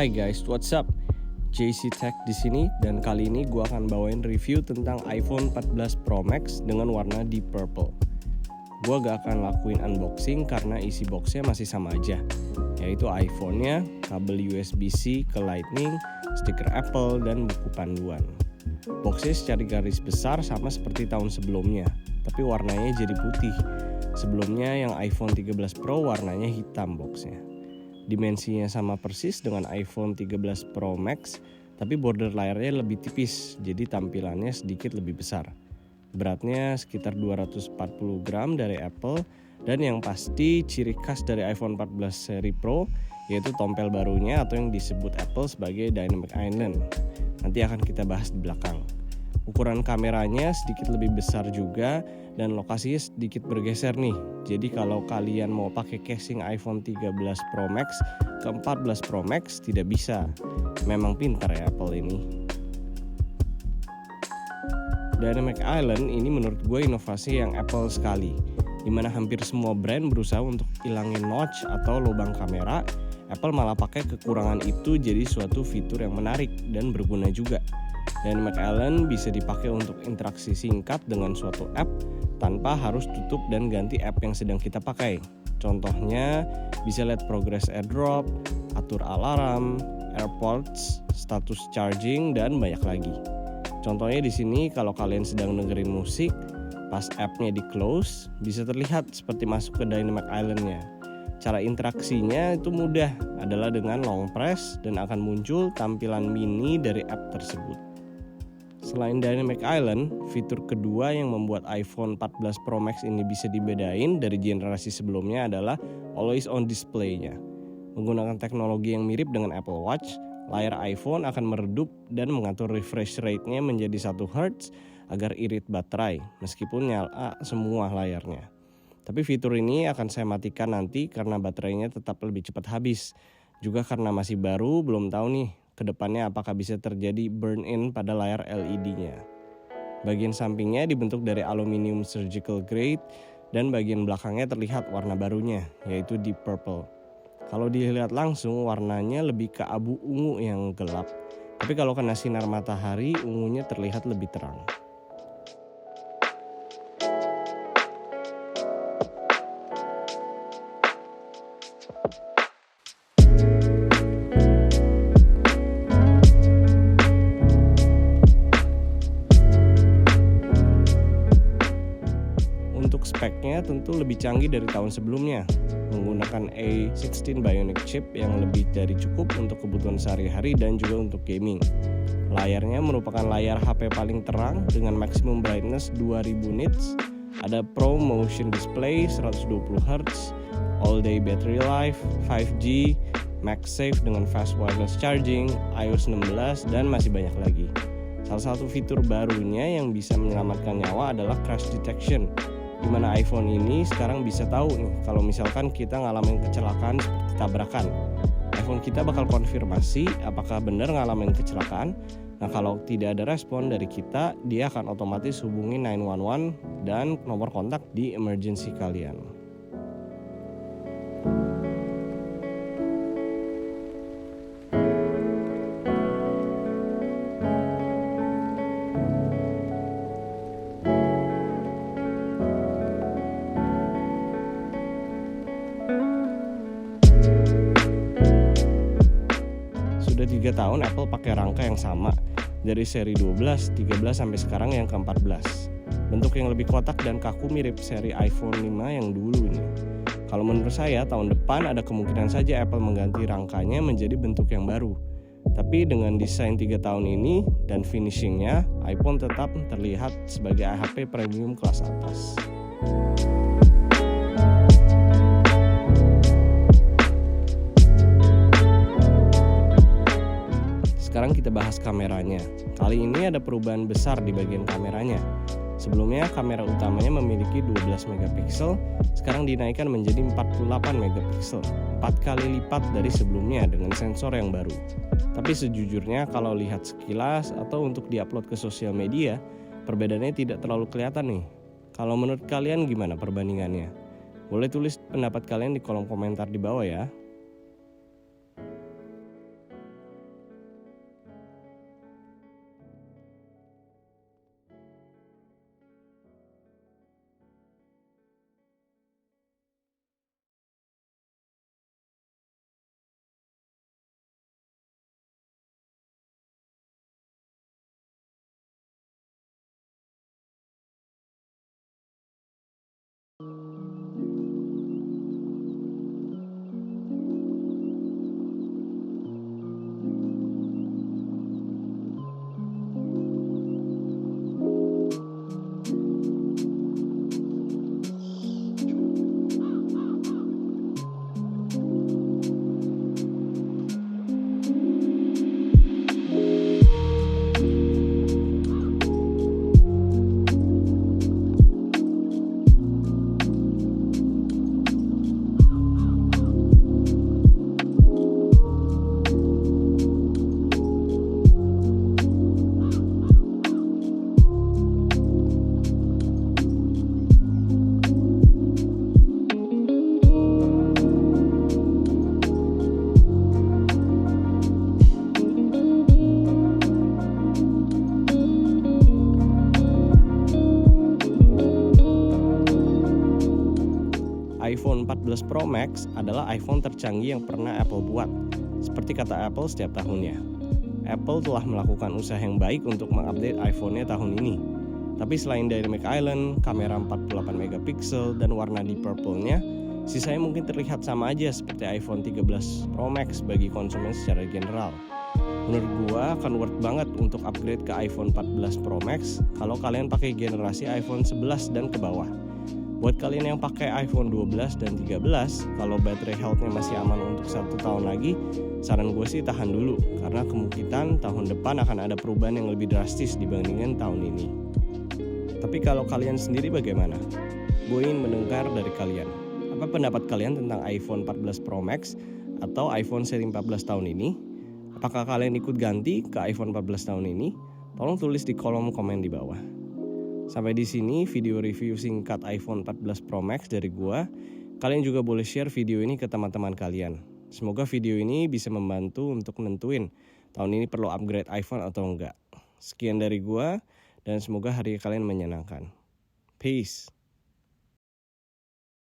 Hai guys, what's up? JC Tech di sini dan kali ini gue akan bawain review tentang iPhone 14 Pro Max dengan warna deep purple. Gue gak akan lakuin unboxing karena isi boxnya masih sama aja, yaitu iPhone-nya, kabel USB-C ke Lightning, stiker Apple, dan buku panduan. Boxnya secara garis besar sama seperti tahun sebelumnya, tapi warnanya jadi putih. Sebelumnya yang iPhone 13 Pro warnanya hitam boxnya. Dimensinya sama persis dengan iPhone 13 Pro Max, tapi border layarnya lebih tipis, jadi tampilannya sedikit lebih besar. Beratnya sekitar 240 gram dari Apple, dan yang pasti ciri khas dari iPhone 14 seri Pro yaitu tompel barunya atau yang disebut Apple sebagai Dynamic Island. Nanti akan kita bahas di belakang. Ukuran kameranya sedikit lebih besar juga dan lokasinya sedikit bergeser nih. Jadi kalau kalian mau pakai casing iPhone 13 Pro Max ke 14 Pro Max tidak bisa. Memang pintar ya Apple ini. Dynamic Island ini menurut gue inovasi yang Apple sekali, dimana hampir semua brand berusaha untuk hilangin notch atau lubang kamera. Apple malah pakai kekurangan itu jadi suatu fitur yang menarik dan berguna juga. Dynamic Island bisa dipakai untuk interaksi singkat dengan suatu app tanpa harus tutup dan ganti app yang sedang kita pakai. Contohnya bisa lihat progress AirDrop, atur alarm, AirPods, status charging, dan banyak lagi. Contohnya di sini kalau kalian sedang dengerin musik, pas app-nya di close, bisa terlihat seperti masuk ke Dynamic Island-nya. Cara interaksinya itu mudah, adalah dengan long press dan akan muncul tampilan mini dari app tersebut. Selain Dynamic Island, fitur kedua yang membuat iPhone 14 Pro Max ini bisa dibedain dari generasi sebelumnya adalah Always On Display-nya. Menggunakan teknologi yang mirip dengan Apple Watch, layar iPhone akan meredup dan mengatur refresh rate-nya menjadi 1 Hz agar irit baterai, meskipun nyala semua layarnya. Tapi fitur ini akan saya matikan nanti karena baterainya tetap lebih cepat habis. Juga karena masih baru, belum tahu nih kedepannya apakah bisa terjadi burn-in pada layar LED-nya. Bagian sampingnya dibentuk dari aluminium surgical grade dan bagian belakangnya terlihat warna barunya, yaitu deep purple. Kalau dilihat langsung warnanya lebih ke abu ungu yang gelap, tapi kalau kena sinar matahari ungunya terlihat lebih terang. Untuk speknya tentu lebih canggih dari tahun sebelumnya, menggunakan A16 Bionic chip yang lebih dari cukup untuk kebutuhan sehari-hari dan juga untuk gaming. Layarnya merupakan layar HP paling terang dengan maximum brightness 2000 nits, ada Pro Motion Display 120 Hz, All Day Battery Life, 5G, MagSafe dengan fast wireless charging, iOS 16, dan masih banyak lagi. Salah satu fitur barunya yang bisa menyelamatkan nyawa adalah crash detection, di mana iPhone ini sekarang bisa tahu nih kalau misalkan kita ngalamin kecelakaan seperti tabrakan. iPhone kita bakal konfirmasi apakah benar ngalamin kecelakaan. Nah kalau tidak ada respon dari kita, dia akan otomatis hubungi 911 dan nomor kontak di emergency kalian. Sudah 3 tahun Apple pakai rangka yang sama, dari seri 12, 13 sampai sekarang yang ke-14. Bentuk yang lebih kotak dan kaku mirip seri iPhone 5 yang dulu ini. Kalau menurut saya tahun depan ada kemungkinan saja Apple mengganti rangkanya menjadi bentuk yang baru. Tapi dengan desain 3 tahun ini dan finishingnya, iPhone tetap terlihat sebagai HP premium kelas atas. Sekarang kita bahas kameranya. Kali ini ada perubahan besar di bagian kameranya. Sebelumnya kamera utamanya memiliki 12 megapiksel, sekarang dinaikkan menjadi 48 megapiksel, 4 kali lipat dari sebelumnya dengan sensor yang baru. Tapi sejujurnya kalau lihat sekilas atau untuk diupload ke sosial media, perbedaannya tidak terlalu kelihatan nih. Kalau menurut kalian gimana perbandingannya? Boleh tulis pendapat kalian di kolom komentar di bawah ya. iPhone 14 Pro Max adalah iPhone tercanggih yang pernah Apple buat. Seperti kata Apple setiap tahunnya, Apple telah melakukan usaha yang baik untuk mengupdate iPhone-nya tahun ini. Tapi selain Dynamic Island, kamera 48 megapiksel, dan warna deep purple-nya, sisanya mungkin terlihat sama aja seperti iPhone 13 Pro Max bagi konsumen secara general. Menurut gua akan worth banget untuk upgrade ke iPhone 14 Pro Max kalau kalian pakai generasi iPhone 11 dan ke bawah. Buat kalian yang pakai iPhone 12 dan 13, kalau baterai health-nya masih aman untuk 1 tahun lagi, saran gue sih tahan dulu, karena kemungkinan tahun depan akan ada perubahan yang lebih drastis dibandingkan tahun ini. Tapi kalau kalian sendiri bagaimana? Gue ingin mendengar dari kalian. Apa pendapat kalian tentang iPhone 14 Pro Max atau iPhone seri 14 tahun ini? Apakah kalian ikut ganti ke iPhone 14 tahun ini? Tolong tulis di kolom komen di bawah. Sampai di sini video review singkat iPhone 14 Pro Max dari gua. Kalian juga boleh share video ini ke teman-teman kalian. Semoga video ini bisa membantu untuk nentuin tahun ini perlu upgrade iPhone atau enggak. Sekian dari gua dan semoga hari kalian menyenangkan. Peace.